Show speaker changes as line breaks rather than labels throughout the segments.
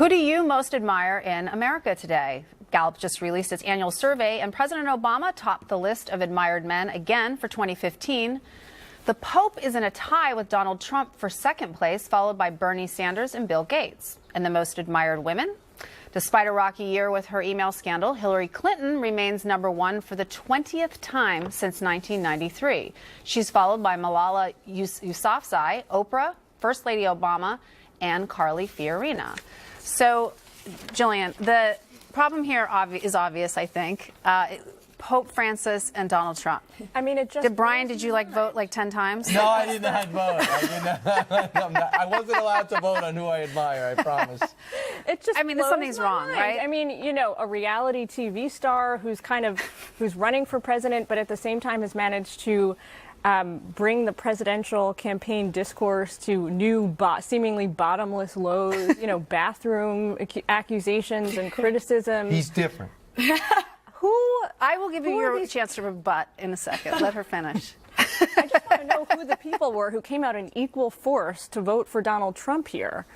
Who do you most admire in America today? Gallup just released its annual survey, and President Obama topped the list of admired men again for 2015. The Pope is in a tie with Donald Trump for second place, followed by Bernie Sanders and Bill Gates. And the most admired women? Despite a rocky year with her email scandal, Hillary Clinton remains #1 for the 20th time since 1993. She's followed by Malala Yousafzai, Oprah, First Lady Obama, and Carly Fiorina. So, Jillian, the problem here is obvious, I think. Pope Francis and Donald Trump.
I mean, it just...
Did you vote 10 times?
No, I did not vote. I wasn't allowed to vote on who I admire, I promise.
It just
something's wrong,
mind.
right?
I mean, you know, a reality TV star who's running for president, but at the same time has managed to bring the presidential campaign discourse to new, seemingly bottomless lows, you know, bathroom accusations and criticism.
He's different.
I will give you your chance to rebut in a second. Let her finish.
I just want to know who the people were who came out in equal force to vote for Donald Trump here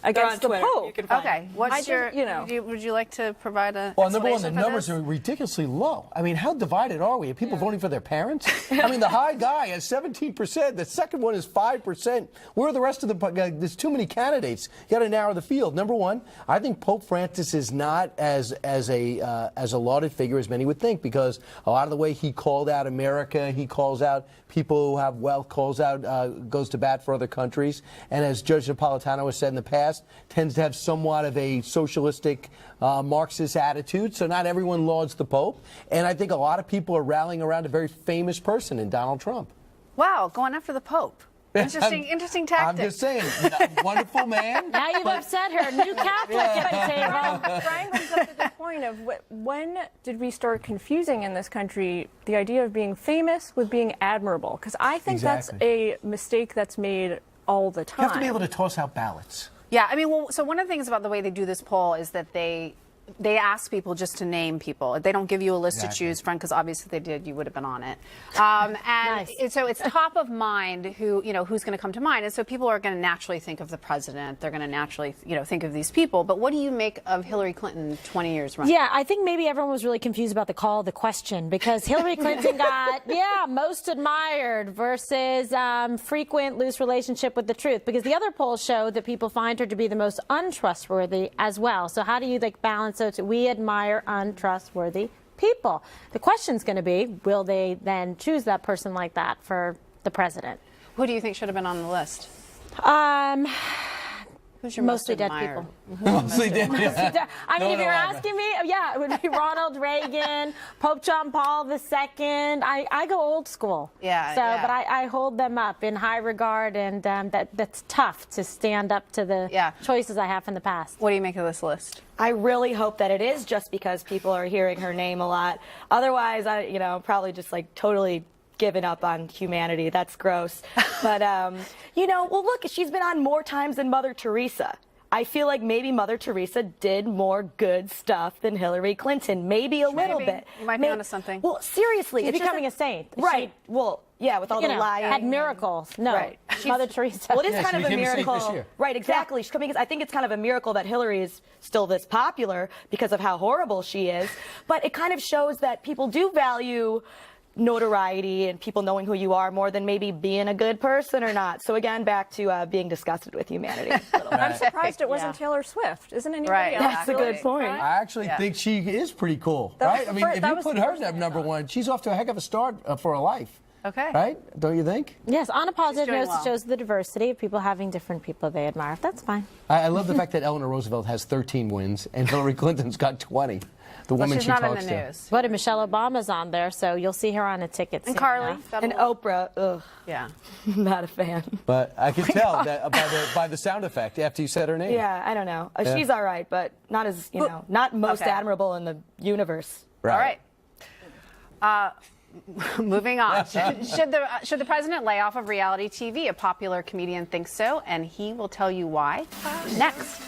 against the Pope.
Okay, would you like to provide a
Well, number one, the
explanation for
numbers
this?
are ridiculously low. I mean, how divided are we? Are people voting for their parents? I mean, the high guy has 17%. The second one is 5%. Where are the rest of the... There's too many candidates. You got to narrow the field. Number one, I think Pope Francis is not as a lauded figure as many would think, because a lot of the way he called out America, he calls out people who have wealth, goes to bat for other countries, and as Judge Napolitano has said in the past, tends to have somewhat of a socialistic Marxist attitude, so not everyone lauds the Pope. And I think a lot of people are rallying around a very famous person in Donald Trump.
Wow, going after the Pope. Interesting tactic.
I'm just saying, wonderful man.
Now you've upset her. New Catholic at the table.
Brian brings up a good point of when did we start confusing in this country the idea of being famous with being admirable? Because I think that's a mistake that's made all the time.
You have to be able to toss out ballots.
Yeah, I mean, so one of the things about the way they do this poll is that they ask people just to name people. They don't give you a list to choose from, because obviously if they did, you would have been on it. So it's top of mind who's going to come to mind. And so people are going to naturally think of the president. They're going to naturally, think of these people. But what do you make of Hillary Clinton 20 years running?
Yeah, I think maybe everyone was really confused about the call, the question, because Hillary Clinton got, most admired versus frequent loose relationship with the truth. Because the other polls show that people find her to be the most untrustworthy as well. So how do you balance? So we admire untrustworthy people. The question's going to be, will they then choose that person like that for the president?
Who do you think should have been on the list? Who's your
mostly
most
dead
admired?
people.
Mostly dead.
I mean, if you're asking me, it would be Ronald Reagan, Pope John Paul II. I go old school. But I hold them up in high regard, and that's tough to stand up to the choices I have from the past.
What do you make of this list?
I really hope that it is just because people are hearing her name a lot. Otherwise, probably just totally given up on humanity. That's gross. But, well, look, she's been on more times than Mother Teresa. I feel like maybe Mother Teresa did more good stuff than Hillary Clinton. Maybe a little bit.
You might be onto something.
Well, seriously.
She's becoming a saint.
Right. Well, yeah, with all the lying.
Had miracles. No.
Right.
Mother Teresa.
Well, it is kind of a
became a saint
miracle.
this year.
Right, exactly. I think it's kind of a miracle that Hillary is still this popular because of how horrible she is. But it kind of shows that people do value notoriety and people knowing who you are more than maybe being a good person or not. So again, back to being disgusted with humanity.
I'm surprised it wasn't Taylor Swift. Isn't anybody else?
That's a good point.
I actually think she is pretty cool, right? I mean, if you put her at #1, she's off to a heck of a start for her life.
Okay.
Right? Don't you think?
Yes, on a positive note,
well.
it shows the diversity of people having different people they admire. That's fine.
I love the fact that Eleanor Roosevelt has 13 wins and Hillary Clinton's got 20. The woman
she's
she
not
talks
in the
to.
news.
But if Michelle Obama's on there, so you'll see her on a ticket soon
And Carly.
enough.
And Oprah, ugh,
Yeah.
not a fan.
But I could tell that by the sound effect after you said her name.
Yeah, I don't know. She's all right, but not as, not most admirable in the universe.
Right.
All right. Moving on. Should the president lay off of reality TV? A popular comedian thinks so, and he will tell you why next.